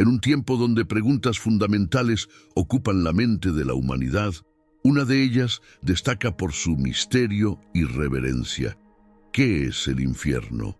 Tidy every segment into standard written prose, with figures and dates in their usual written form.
En un tiempo donde preguntas fundamentales ocupan la mente de la humanidad, una de ellas destaca por su misterio y reverencia. ¿Qué es el infierno?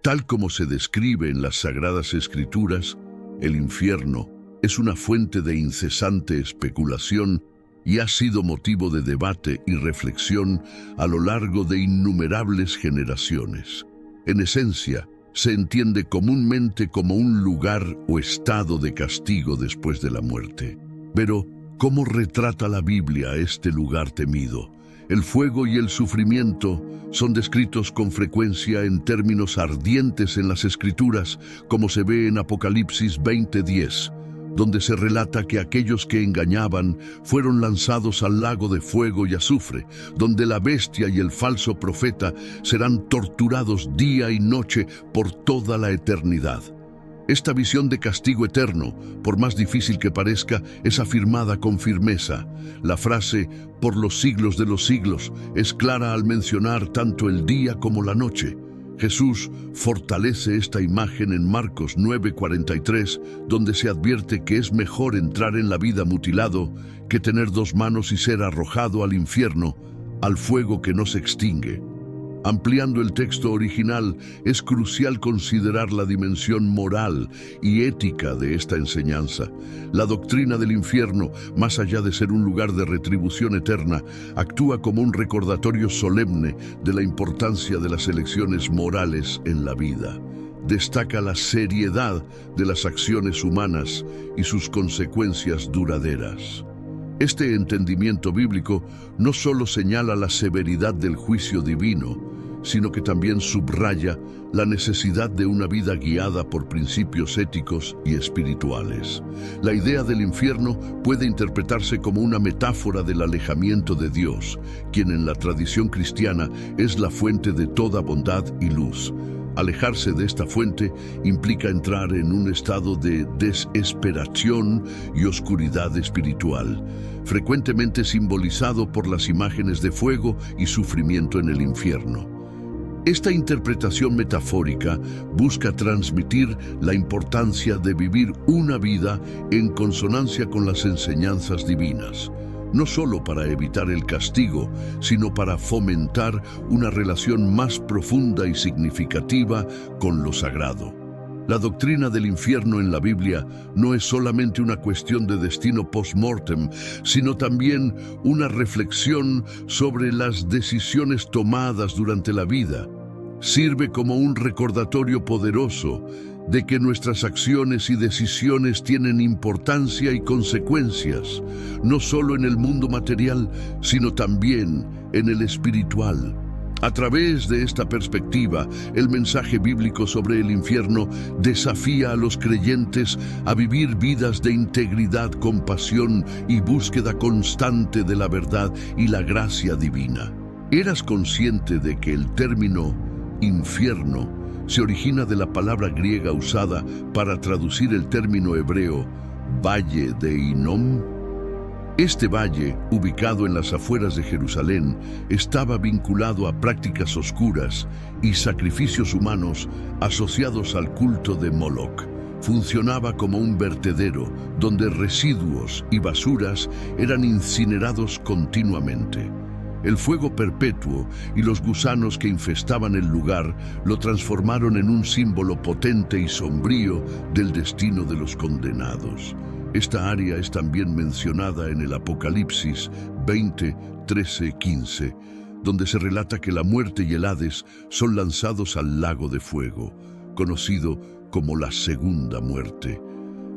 Tal como se describe en las Sagradas Escrituras, el infierno es una fuente de incesante especulación y ha sido motivo de debate y reflexión a lo largo de innumerables generaciones. En esencia, se entiende comúnmente como un lugar o estado de castigo después de la muerte. Pero, ¿cómo retrata la Biblia este lugar temido? El fuego y el sufrimiento son descritos con frecuencia en términos ardientes en las Escrituras, como se ve en Apocalipsis 20:10, donde se relata que aquellos que engañaban fueron lanzados al lago de fuego y azufre, donde la bestia y el falso profeta serán torturados día y noche por toda la eternidad. Esta visión de castigo eterno, por más difícil que parezca, es afirmada con firmeza. La frase «por los siglos de los siglos» es clara al mencionar tanto el día como la noche. Jesús fortalece esta imagen en Marcos 9:43, donde se advierte que es mejor entrar en la vida mutilado que tener dos manos y ser arrojado al infierno, al fuego que no se extingue. Ampliando el texto original, es crucial considerar la dimensión moral y ética de esta enseñanza. La doctrina del infierno, más allá de ser un lugar de retribución eterna, actúa como un recordatorio solemne de la importancia de las elecciones morales en la vida. Destaca la seriedad de las acciones humanas y sus consecuencias duraderas. Este entendimiento bíblico no solo señala la severidad del juicio divino, sino que también subraya la necesidad de una vida guiada por principios éticos y espirituales. La idea del infierno puede interpretarse como una metáfora del alejamiento de Dios, quien en la tradición cristiana es la fuente de toda bondad y luz. Alejarse de esta fuente implica entrar en un estado de desesperación y oscuridad espiritual, frecuentemente simbolizado por las imágenes de fuego y sufrimiento en el infierno. Esta interpretación metafórica busca transmitir la importancia de vivir una vida en consonancia con las enseñanzas divinas, no solo para evitar el castigo, sino para fomentar una relación más profunda y significativa con lo sagrado. La doctrina del infierno en la Biblia no es solamente una cuestión de destino post-mortem, sino también una reflexión sobre las decisiones tomadas durante la vida. Sirve como un recordatorio poderoso de que nuestras acciones y decisiones tienen importancia y consecuencias, no solo en el mundo material, sino también en el espiritual. A través de esta perspectiva, el mensaje bíblico sobre el infierno desafía a los creyentes a vivir vidas de integridad, compasión y búsqueda constante de la verdad y la gracia divina. ¿Eras consciente de que el término infierno se origina de la palabra griega usada para traducir el término hebreo Valle de Hinnom? Este valle, ubicado en las afueras de Jerusalén, estaba vinculado a prácticas oscuras y sacrificios humanos asociados al culto de Moloch. Funcionaba como un vertedero donde residuos y basuras eran incinerados continuamente. El fuego perpetuo y los gusanos que infestaban el lugar lo transformaron en un símbolo potente y sombrío del destino de los condenados. Esta área es también mencionada en el Apocalipsis 20, 13, 15, donde se relata que la muerte y el Hades son lanzados al lago de fuego, conocido como la segunda muerte.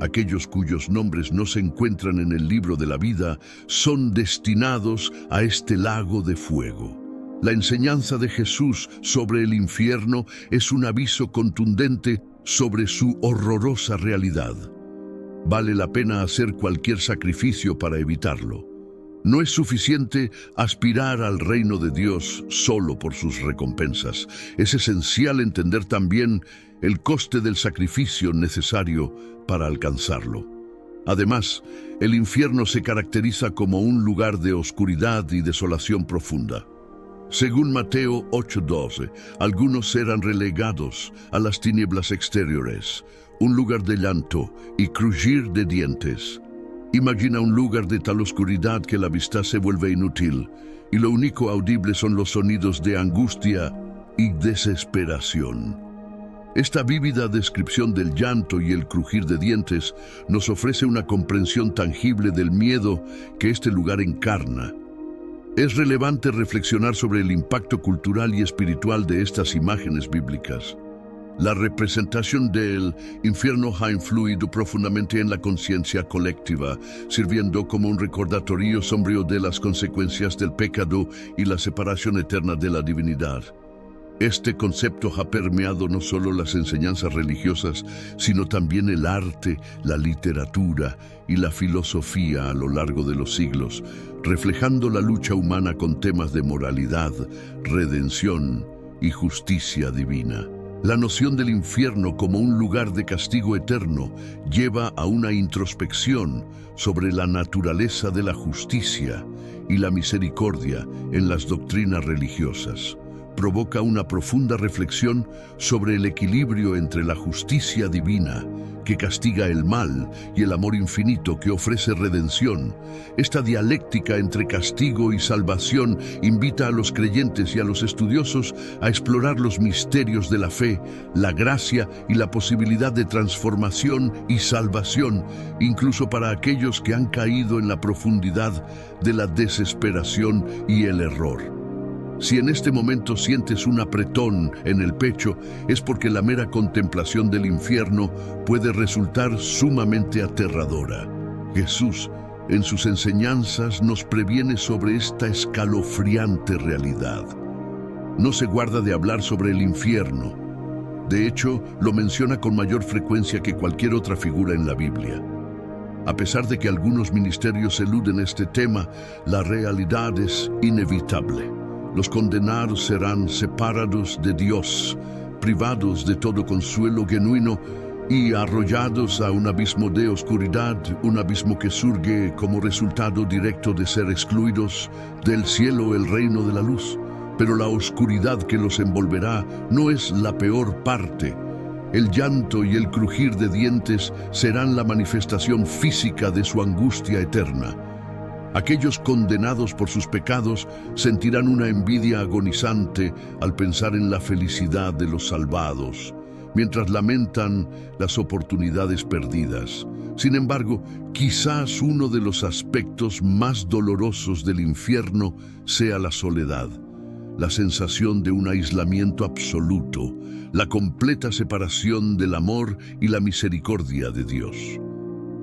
Aquellos cuyos nombres no se encuentran en el libro de la vida son destinados a este lago de fuego. La enseñanza de Jesús sobre el infierno es un aviso contundente sobre su horrorosa realidad. Vale la pena hacer cualquier sacrificio para evitarlo. No es suficiente aspirar al reino de Dios solo por sus recompensas. Es esencial entender también el coste del sacrificio necesario para alcanzarlo. Además, el infierno se caracteriza como un lugar de oscuridad y desolación profunda. Según Mateo 8:12, algunos serán relegados a las tinieblas exteriores, un lugar de llanto y crujir de dientes. Imagina un lugar de tal oscuridad que la vista se vuelve inútil y lo único audible son los sonidos de angustia y desesperación. Esta vívida descripción del llanto y el crujir de dientes nos ofrece una comprensión tangible del miedo que este lugar encarna. Es relevante reflexionar sobre el impacto cultural y espiritual de estas imágenes bíblicas. La representación del infierno ha influido profundamente en la conciencia colectiva, sirviendo como un recordatorio sombrío de las consecuencias del pecado y la separación eterna de la divinidad. Este concepto ha permeado no solo las enseñanzas religiosas, sino también el arte, la literatura y la filosofía a lo largo de los siglos, reflejando la lucha humana con temas de moralidad, redención y justicia divina. La noción del infierno como un lugar de castigo eterno lleva a una introspección sobre la naturaleza de la justicia y la misericordia en las doctrinas religiosas. Provoca una profunda reflexión sobre el equilibrio entre la justicia divina, que castiga el mal, y el amor infinito que ofrece redención. Esta dialéctica entre castigo y salvación invita a los creyentes y a los estudiosos a explorar los misterios de la fe, la gracia y la posibilidad de transformación y salvación, incluso para aquellos que han caído en la profundidad de la desesperación y el error. Si en este momento sientes un apretón en el pecho, es porque la mera contemplación del infierno puede resultar sumamente aterradora. Jesús, en sus enseñanzas, nos previene sobre esta escalofriante realidad. No se guarda de hablar sobre el infierno. De hecho, lo menciona con mayor frecuencia que cualquier otra figura en la Biblia. A pesar de que algunos ministerios eluden este tema, la realidad es inevitable. Los condenados serán separados de Dios, privados de todo consuelo genuino y arrollados a un abismo de oscuridad, un abismo que surge como resultado directo de ser excluidos del cielo, el reino de la luz. Pero la oscuridad que los envolverá no es la peor parte. El llanto y el crujir de dientes serán la manifestación física de su angustia eterna. Aquellos condenados por sus pecados sentirán una envidia agonizante al pensar en la felicidad de los salvados, mientras lamentan las oportunidades perdidas. Sin embargo, quizás uno de los aspectos más dolorosos del infierno sea la soledad, la sensación de un aislamiento absoluto, la completa separación del amor y la misericordia de Dios.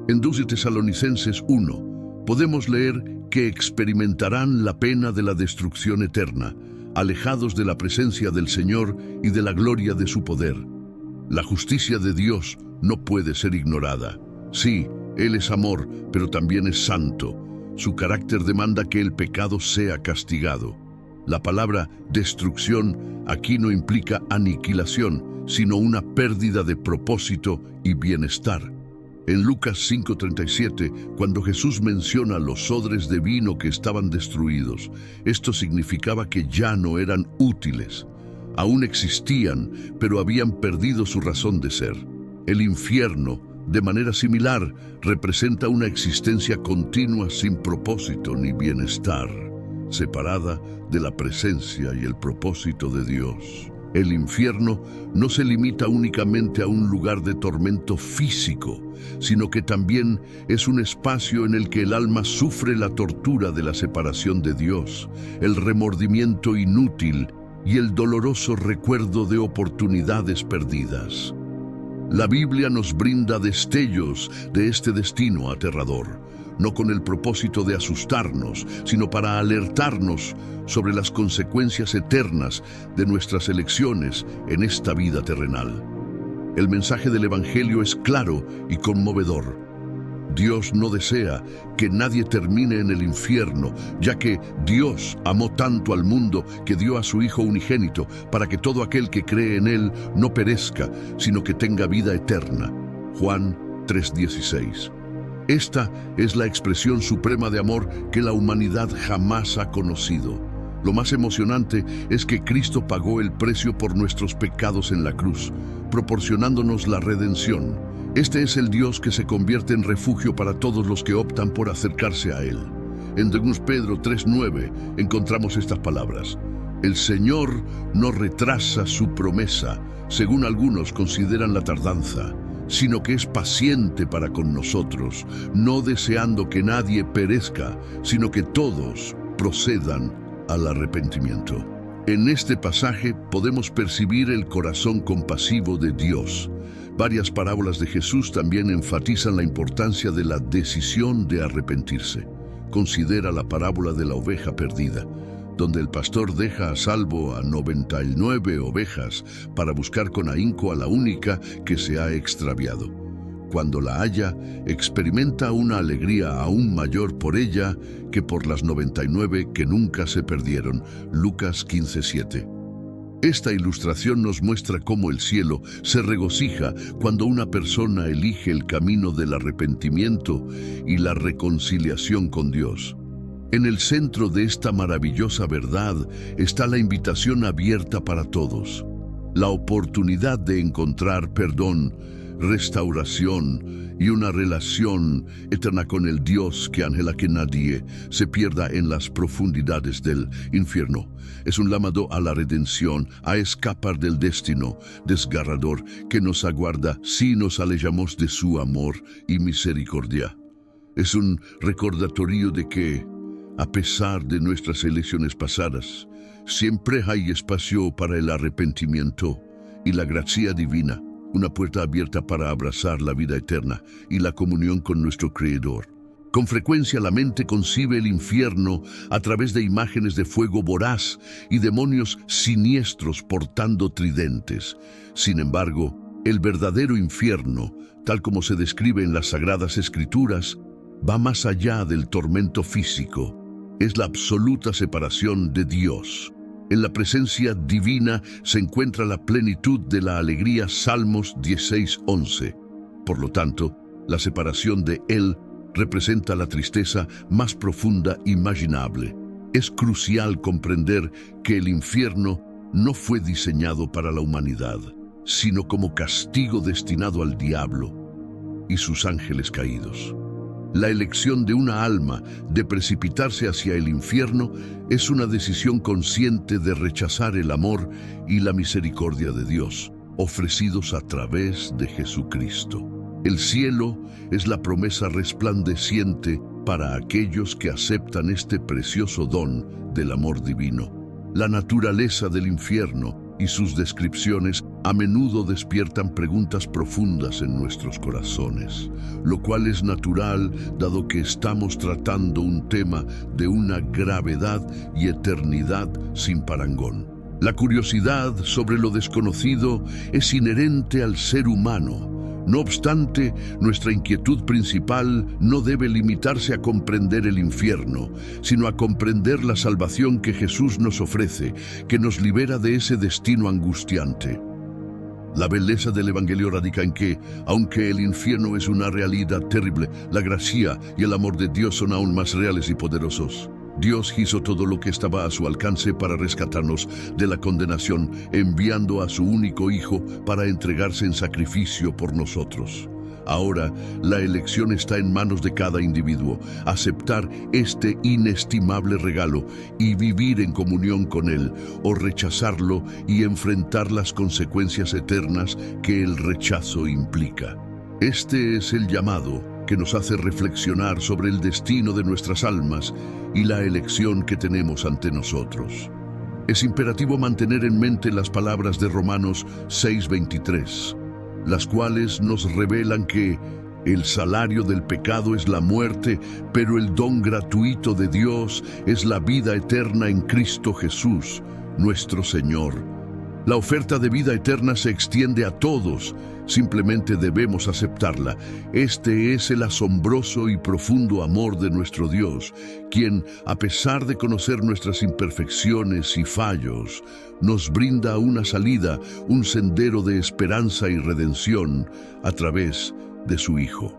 En 2 Tesalonicenses 1, podemos leer que experimentarán la pena de la destrucción eterna, alejados de la presencia del Señor y de la gloria de su poder. La justicia de Dios no puede ser ignorada. Sí, Él es amor, pero también es santo. Su carácter demanda que el pecado sea castigado. La palabra destrucción aquí no implica aniquilación, sino una pérdida de propósito y bienestar. En Lucas 5:37, cuando Jesús menciona los odres de vino que estaban destruidos, esto significaba que ya no eran útiles. Aún existían, pero habían perdido su razón de ser. El infierno, de manera similar, representa una existencia continua sin propósito ni bienestar, separada de la presencia y el propósito de Dios. El infierno no se limita únicamente a un lugar de tormento físico, sino que también es un espacio en el que el alma sufre la tortura de la separación de Dios, el remordimiento inútil y el doloroso recuerdo de oportunidades perdidas. La Biblia nos brinda destellos de este destino aterrador, no con el propósito de asustarnos, sino para alertarnos sobre las consecuencias eternas de nuestras elecciones en esta vida terrenal. El mensaje del Evangelio es claro y conmovedor. Dios no desea que nadie termine en el infierno, ya que Dios amó tanto al mundo que dio a su Hijo unigénito para que todo aquel que cree en Él no perezca, sino que tenga vida eterna. Juan 3:16. Esta es la expresión suprema de amor que la humanidad jamás ha conocido. Lo más emocionante es que Cristo pagó el precio por nuestros pecados en la cruz, proporcionándonos la redención. Este es el Dios que se convierte en refugio para todos los que optan por acercarse a Él. En 2 Pedro 3:9 encontramos estas palabras: el Señor no retrasa su promesa, según algunos consideran la tardanza, sino que es paciente para con nosotros, no deseando que nadie perezca, sino que todos procedan al arrepentimiento. En este pasaje podemos percibir el corazón compasivo de Dios. Varias parábolas de Jesús también enfatizan la importancia de la decisión de arrepentirse. Considera la parábola de la oveja perdida, donde el pastor deja a salvo a 99 ovejas para buscar con ahínco a la única que se ha extraviado. Cuando la halla, experimenta una alegría aún mayor por ella que por las 99 que nunca se perdieron. Lucas 15:7. Esta ilustración nos muestra cómo el cielo se regocija cuando una persona elige el camino del arrepentimiento y la reconciliación con Dios. En el centro de esta maravillosa verdad está la invitación abierta para todos, la oportunidad de encontrar perdón, restauración y una relación eterna con el Dios que anhela que nadie se pierda en las profundidades del infierno. Es un llamado a la redención, a escapar del destino desgarrador que nos aguarda si nos alejamos de su amor y misericordia. Es un recordatorio de que, a pesar de nuestras elecciones pasadas, siempre hay espacio para el arrepentimiento y la gracia divina, una puerta abierta para abrazar la vida eterna y la comunión con nuestro Creador. Con frecuencia la mente concibe el infierno a través de imágenes de fuego voraz y demonios siniestros portando tridentes. Sin embargo, el verdadero infierno, tal como se describe en las Sagradas Escrituras, va más allá del tormento físico. Es la absoluta separación de Dios. En la presencia divina se encuentra la plenitud de la alegría. Salmos 16:11. Por lo tanto, la separación de Él representa la tristeza más profunda imaginable. Es crucial comprender que el infierno no fue diseñado para la humanidad, sino como castigo destinado al diablo y sus ángeles caídos. La elección de una alma de precipitarse hacia el infierno es una decisión consciente de rechazar el amor y la misericordia de Dios, ofrecidos a través de Jesucristo. El cielo es la promesa resplandeciente para aquellos que aceptan este precioso don del amor divino. La naturaleza del infierno y sus descripciones a menudo despiertan preguntas profundas en nuestros corazones, lo cual es natural dado que estamos tratando un tema de una gravedad y eternidad sin parangón. La curiosidad sobre lo desconocido es inherente al ser humano. No obstante, nuestra inquietud principal no debe limitarse a comprender el infierno, sino a comprender la salvación que Jesús nos ofrece, que nos libera de ese destino angustiante. La belleza del Evangelio radica en que, aunque el infierno es una realidad terrible, la gracia y el amor de Dios son aún más reales y poderosos. Dios hizo todo lo que estaba a su alcance para rescatarnos de la condenación, enviando a su único Hijo para entregarse en sacrificio por nosotros. Ahora, la elección está en manos de cada individuo, aceptar este inestimable regalo y vivir en comunión con Él, o rechazarlo y enfrentar las consecuencias eternas que el rechazo implica. Este es el llamado que nos hace reflexionar sobre el destino de nuestras almas y la elección que tenemos ante nosotros. Es imperativo mantener en mente las palabras de Romanos 6:23, las cuales nos revelan que el salario del pecado es la muerte, pero el don gratuito de Dios es la vida eterna en Cristo Jesús, nuestro Señor. La oferta de vida eterna se extiende a todos, simplemente debemos aceptarla. Este es el asombroso y profundo amor de nuestro Dios, quien, a pesar de conocer nuestras imperfecciones y fallos, nos brinda una salida, un sendero de esperanza y redención a través de su Hijo.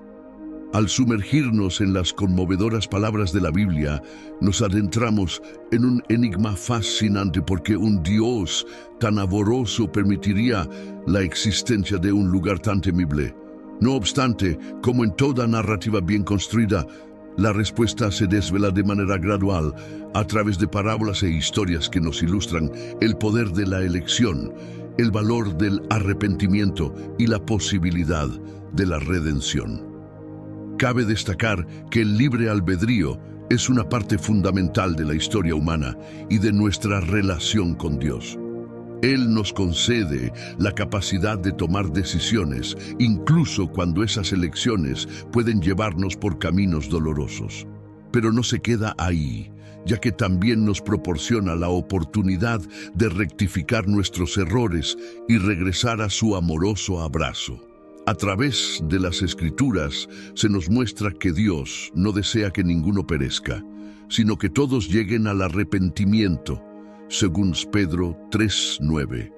Al sumergirnos en las conmovedoras palabras de la Biblia, nos adentramos en un enigma fascinante porque un Dios tan amoroso permitiría la existencia de un lugar tan temible. No obstante, como en toda narrativa bien construida, la respuesta se desvela de manera gradual a través de parábolas e historias que nos ilustran el poder de la elección, el valor del arrepentimiento y la posibilidad de la redención. Cabe destacar que el libre albedrío es una parte fundamental de la historia humana y de nuestra relación con Dios. Él nos concede la capacidad de tomar decisiones, incluso cuando esas elecciones pueden llevarnos por caminos dolorosos. Pero no se queda ahí, ya que también nos proporciona la oportunidad de rectificar nuestros errores y regresar a su amoroso abrazo. A través de las Escrituras se nos muestra que Dios no desea que ninguno perezca, sino que todos lleguen al arrepentimiento, según Pedro 3:9.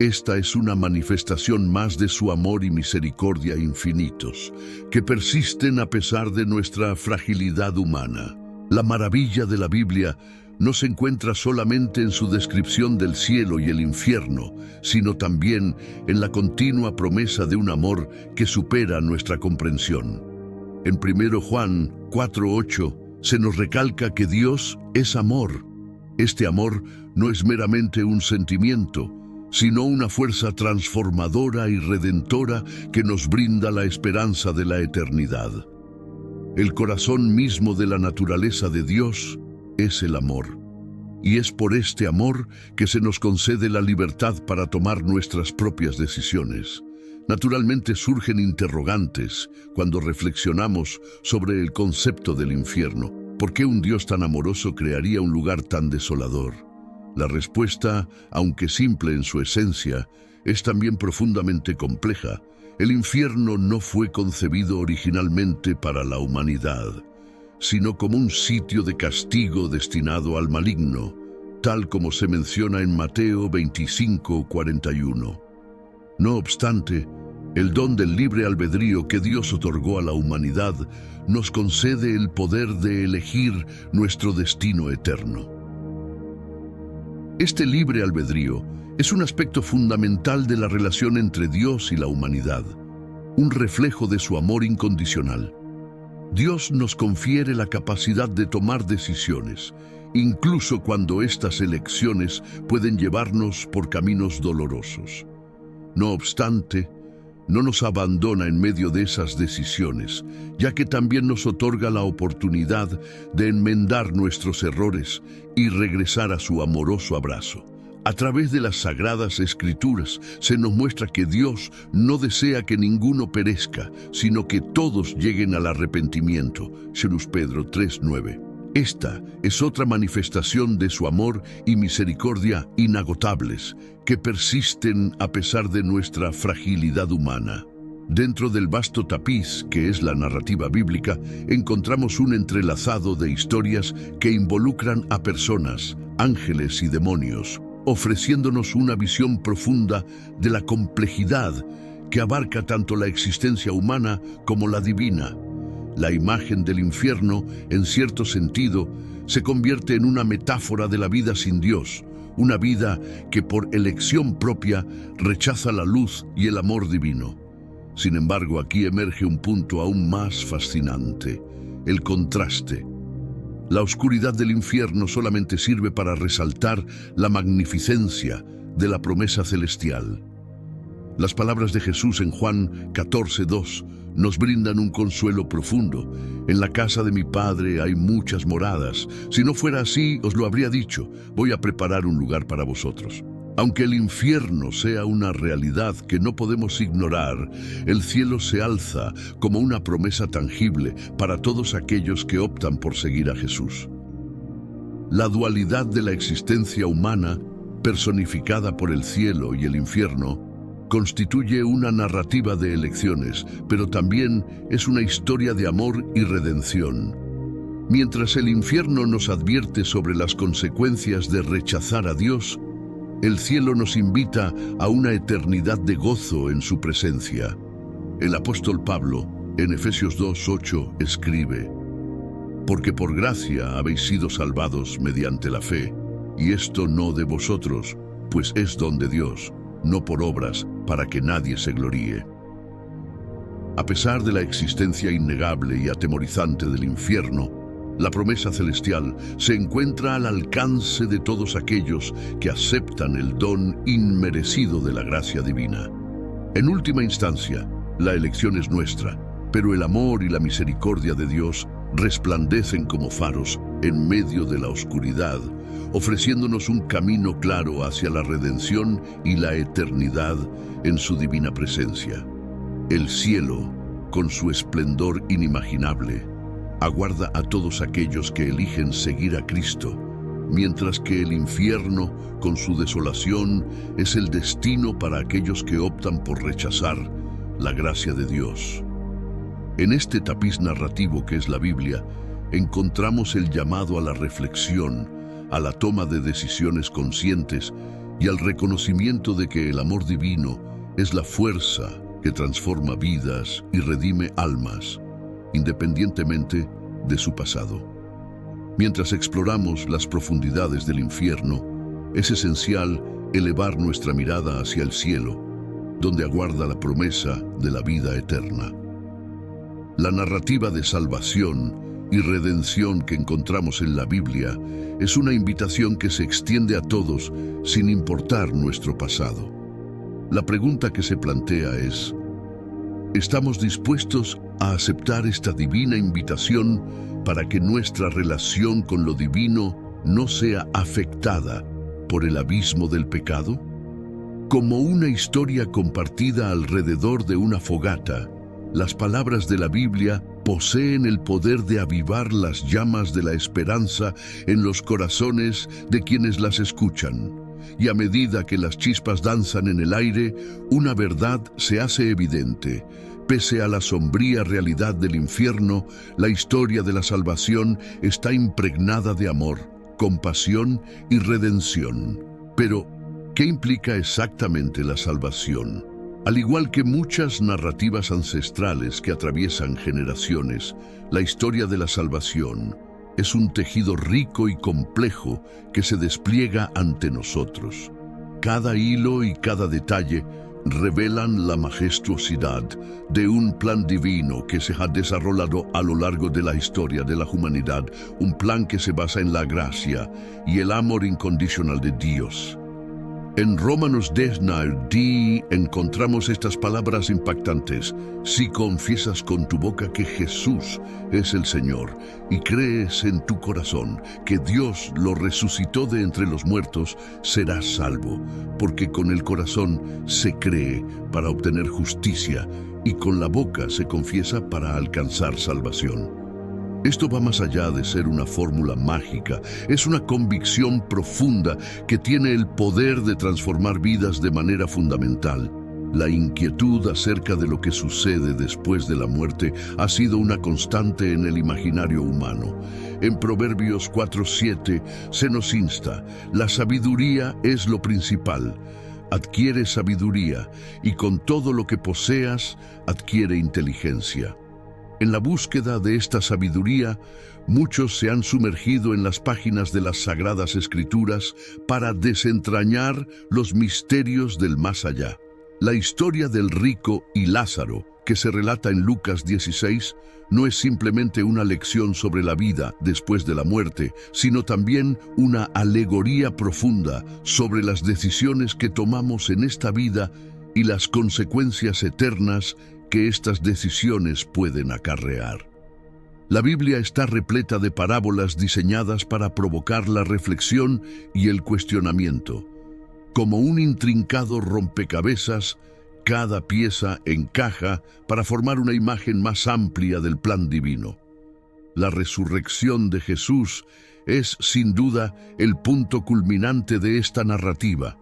Esta es una manifestación más de su amor y misericordia infinitos, que persisten a pesar de nuestra fragilidad humana. La maravilla de la Biblia no se encuentra solamente en su descripción del cielo y el infierno, sino también en la continua promesa de un amor que supera nuestra comprensión. En 1 Juan 4:8 se nos recalca que Dios es amor. Este amor no es meramente un sentimiento, sino una fuerza transformadora y redentora que nos brinda la esperanza de la eternidad. El corazón mismo de la naturaleza de Dios es el amor. Y es por este amor que se nos concede la libertad para tomar nuestras propias decisiones. Naturalmente surgen interrogantes cuando reflexionamos sobre el concepto del infierno. ¿Por qué un Dios tan amoroso crearía un lugar tan desolador? La respuesta, aunque simple en su esencia, es también profundamente compleja. El infierno no fue concebido originalmente para la humanidad, sino como un sitio de castigo destinado al maligno, tal como se menciona en Mateo 25:41. No obstante, el don del libre albedrío que Dios otorgó a la humanidad nos concede el poder de elegir nuestro destino eterno. Este libre albedrío es un aspecto fundamental de la relación entre Dios y la humanidad, un reflejo de su amor incondicional. Dios nos confiere la capacidad de tomar decisiones, incluso cuando estas elecciones pueden llevarnos por caminos dolorosos. No obstante, no nos abandona en medio de esas decisiones, ya que también nos otorga la oportunidad de enmendar nuestros errores y regresar a su amoroso abrazo. A través de las Sagradas Escrituras se nos muestra que Dios no desea que ninguno perezca, sino que todos lleguen al arrepentimiento, según Pedro 3:9. Esta es otra manifestación de su amor y misericordia inagotables, que persisten a pesar de nuestra fragilidad humana. Dentro del vasto tapiz que es la narrativa bíblica, encontramos un entrelazado de historias que involucran a personas, ángeles y demonios, ofreciéndonos una visión profunda de la complejidad que abarca tanto la existencia humana como la divina. La imagen del infierno, en cierto sentido, se convierte en una metáfora de la vida sin Dios, una vida que por elección propia rechaza la luz y el amor divino. Sin embargo, aquí emerge un punto aún más fascinante: el contraste. La oscuridad del infierno solamente sirve para resaltar la magnificencia de la promesa celestial. Las palabras de Jesús en Juan 14:2 nos brindan un consuelo profundo. En la casa de mi Padre hay muchas moradas. Si no fuera así, os lo habría dicho. Voy a preparar un lugar para vosotros. Aunque el infierno sea una realidad que no podemos ignorar, el cielo se alza como una promesa tangible para todos aquellos que optan por seguir a Jesús. La dualidad de la existencia humana, personificada por el cielo y el infierno, constituye una narrativa de elecciones, pero también es una historia de amor y redención. Mientras el infierno nos advierte sobre las consecuencias de rechazar a Dios, el cielo nos invita a una eternidad de gozo en su presencia. El apóstol Pablo, En Efesios 2:8 escribe: porque por gracia habéis sido salvados mediante la fe, y esto no de vosotros, pues es don de Dios, no por obras, para que nadie se gloríe. A pesar de la existencia innegable y atemorizante del infierno, la promesa celestial se encuentra al alcance de todos aquellos que aceptan el don inmerecido de la gracia divina. En última instancia, la elección es nuestra, pero el amor y la misericordia de Dios resplandecen como faros en medio de la oscuridad, ofreciéndonos un camino claro hacia la redención y la eternidad en su divina presencia. El cielo, con su esplendor inimaginable, aguarda a todos aquellos que eligen seguir a Cristo, mientras que el infierno, con su desolación, es el destino para aquellos que optan por rechazar la gracia de Dios. En este tapiz narrativo que es la Biblia, encontramos el llamado a la reflexión, a la toma de decisiones conscientes y al reconocimiento de que el amor divino es la fuerza que transforma vidas y redime almas, independientemente de su pasado. Mientras exploramos las profundidades del infierno, es esencial elevar nuestra mirada hacia el cielo, donde aguarda la promesa de la vida eterna. La narrativa de salvación y redención que encontramos en la Biblia es una invitación que se extiende a todos sin importar nuestro pasado. La pregunta que se plantea es: ¿estamos dispuestos a aceptar esta divina invitación para que nuestra relación con lo divino no sea afectada por el abismo del pecado? Como una historia compartida alrededor de una fogata, las palabras de la Biblia poseen el poder de avivar las llamas de la esperanza en los corazones de quienes las escuchan. Y a medida que las chispas danzan en el aire, una verdad se hace evidente. Pese a la sombría realidad del infierno, la historia de la salvación está impregnada de amor, compasión y redención. Pero, ¿qué implica exactamente la salvación? Al igual que muchas narrativas ancestrales que atraviesan generaciones, la historia de la salvación es un tejido rico y complejo que se despliega ante nosotros. Cada hilo y cada detalle revelan la majestuosidad de un plan divino que se ha desarrollado a lo largo de la historia de la humanidad, un plan que se basa en la gracia y el amor incondicional de Dios. En Romanos 10:9 encontramos estas palabras impactantes: si confiesas con tu boca que Jesús es el Señor y crees en tu corazón que Dios lo resucitó de entre los muertos, serás salvo, porque con el corazón se cree para obtener justicia y con la boca se confiesa para alcanzar salvación. Esto va más allá de ser una fórmula mágica, es una convicción profunda que tiene el poder de transformar vidas de manera fundamental. La inquietud acerca de lo que sucede después de la muerte ha sido una constante en el imaginario humano. En Proverbios 4:7 se nos insta: la sabiduría es lo principal. Adquiere sabiduría y con todo lo que poseas, adquiere inteligencia. En la búsqueda de esta sabiduría, muchos se han sumergido en las páginas de las Sagradas Escrituras para desentrañar los misterios del más allá. La historia del rico y Lázaro, que se relata en Lucas 16, no es simplemente una lección sobre la vida después de la muerte, sino también una alegoría profunda sobre las decisiones que tomamos en esta vida y las consecuencias eternas que estas decisiones pueden acarrear. La Biblia está repleta de parábolas diseñadas para provocar la reflexión y el cuestionamiento. Como un intrincado rompecabezas, cada pieza encaja para formar una imagen más amplia del plan divino. La resurrección de Jesús es, sin duda, el punto culminante de esta narrativa.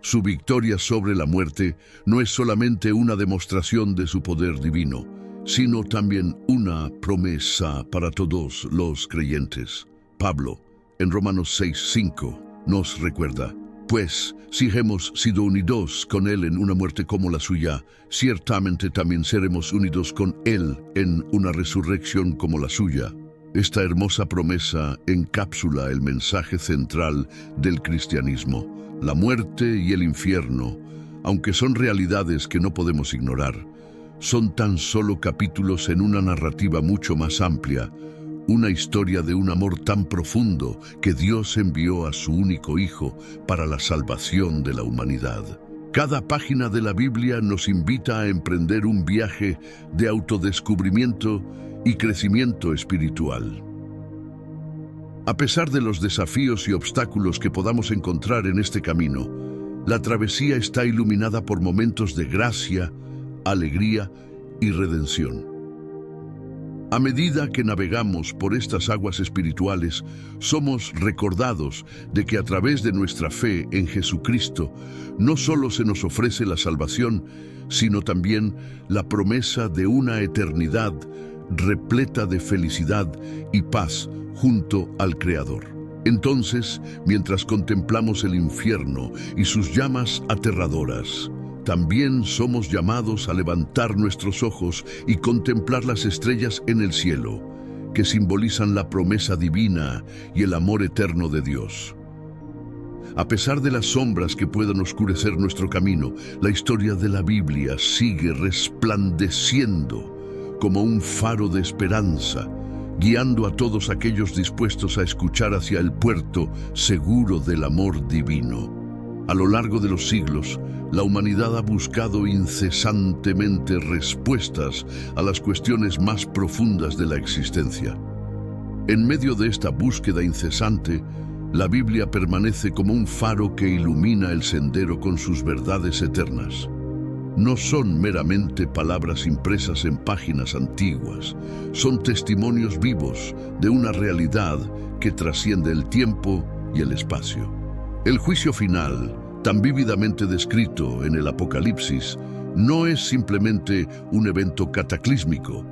Su victoria sobre la muerte no es solamente una demostración de su poder divino, sino también una promesa para todos los creyentes. Pablo, en Romanos 6:5, nos recuerda: Pues, si hemos sido unidos con Él en una muerte como la suya, ciertamente también seremos unidos con Él en una resurrección como la suya. Esta hermosa promesa encapsula el mensaje central del cristianismo. La muerte y el infierno, aunque son realidades que no podemos ignorar, son tan solo capítulos en una narrativa mucho más amplia, una historia de un amor tan profundo que Dios envió a su único Hijo para la salvación de la humanidad. Cada página de la Biblia nos invita a emprender un viaje de autodescubrimiento y crecimiento espiritual. A pesar de los desafíos y obstáculos que podamos encontrar en este camino, la travesía está iluminada por momentos de gracia, alegría y redención. A medida que navegamos por estas aguas espirituales, somos recordados de que a través de nuestra fe en Jesucristo, no solo se nos ofrece la salvación, sino también la promesa de una eternidad repleta de felicidad y paz junto al Creador. Entonces, mientras contemplamos el infierno y sus llamas aterradoras, también somos llamados a levantar nuestros ojos y contemplar las estrellas en el cielo, que simbolizan la promesa divina y el amor eterno de Dios. A pesar de las sombras que puedan oscurecer nuestro camino, la historia de la Biblia sigue resplandeciendo como un faro de esperanza, guiando a todos aquellos dispuestos a escuchar hacia el puerto seguro del amor divino. A lo largo de los siglos, la humanidad ha buscado incesantemente respuestas a las cuestiones más profundas de la existencia. En medio de esta búsqueda incesante, la Biblia permanece como un faro que ilumina el sendero con sus verdades eternas. No son meramente palabras impresas en páginas antiguas, son testimonios vivos de una realidad que trasciende el tiempo y el espacio. El juicio final, tan vívidamente descrito en el Apocalipsis, no es simplemente un evento cataclísmico,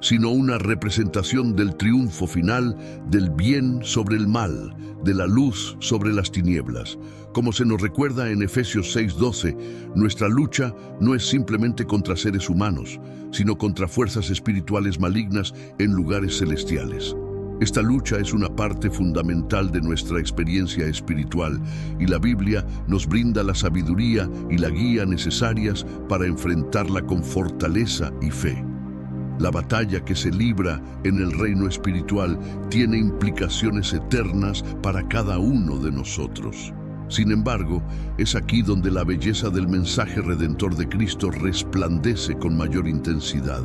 sino una representación del triunfo final del bien sobre el mal, de la luz sobre las tinieblas. Como se nos recuerda en Efesios 6:12, nuestra lucha no es simplemente contra seres humanos, sino contra fuerzas espirituales malignas en lugares celestiales. Esta lucha es una parte fundamental de nuestra experiencia espiritual y la Biblia nos brinda la sabiduría y la guía necesarias para enfrentarla con fortaleza y fe. La batalla que se libra en el reino espiritual tiene implicaciones eternas para cada uno de nosotros. Sin embargo, es aquí donde la belleza del mensaje redentor de Cristo resplandece con mayor intensidad.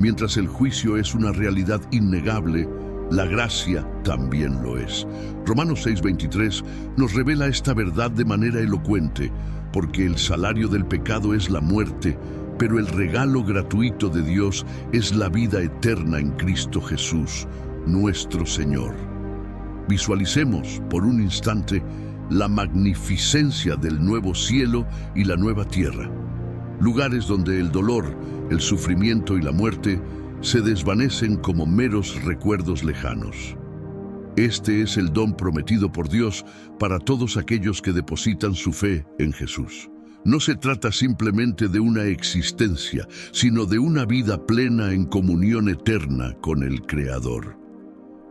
Mientras el juicio es una realidad innegable, la gracia también lo es. Romanos 6:23 nos revela esta verdad de manera elocuente, porque el salario del pecado es la muerte, pero el regalo gratuito de Dios es la vida eterna en Cristo Jesús, nuestro Señor. Visualicemos por un instante la magnificencia del nuevo cielo y la nueva tierra, lugares donde el dolor, el sufrimiento y la muerte se desvanecen como meros recuerdos lejanos. Este es el don prometido por Dios para todos aquellos que depositan su fe en Jesús. No se trata simplemente de una existencia, sino de una vida plena en comunión eterna con el Creador.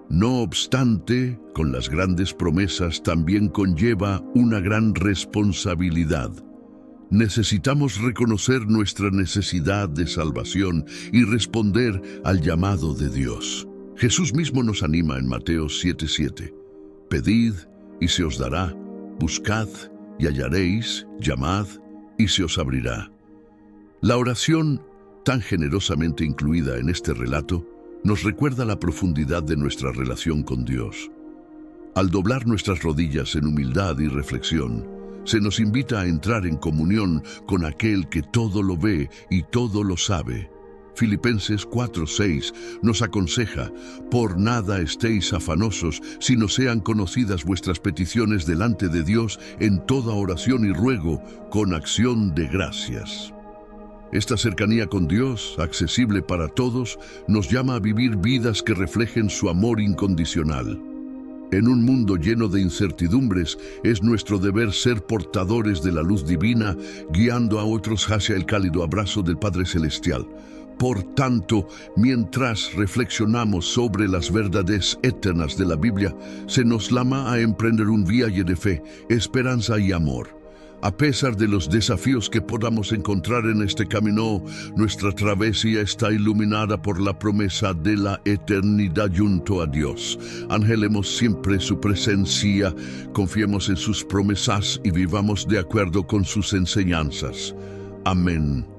No obstante, con las grandes promesas también conlleva una gran responsabilidad. Necesitamos reconocer nuestra necesidad de salvación y responder al llamado de Dios. Jesús mismo nos anima en Mateo 7:7. Pedid y se os dará, buscad y hallaréis, llamad y se os abrirá. La oración, tan generosamente incluida en este relato, nos recuerda la profundidad de nuestra relación con Dios. Al doblar nuestras rodillas en humildad y reflexión, se nos invita a entrar en comunión con aquel que todo lo ve y todo lo sabe. Filipenses 4:6 nos aconseja: por nada estéis afanosos, sino sean conocidas vuestras peticiones delante de Dios en toda oración y ruego, con acción de gracias. Esta cercanía con Dios, accesible para todos, nos llama a vivir vidas que reflejen su amor incondicional. En un mundo lleno de incertidumbres, es nuestro deber ser portadores de la luz divina, guiando a otros hacia el cálido abrazo del Padre Celestial. Por tanto, mientras reflexionamos sobre las verdades eternas de la Biblia, se nos llama a emprender un viaje de fe, esperanza y amor. A pesar de los desafíos que podamos encontrar en este camino, nuestra travesía está iluminada por la promesa de la eternidad junto a Dios. Anhelemos siempre su presencia, confiemos en sus promesas y vivamos de acuerdo con sus enseñanzas. Amén.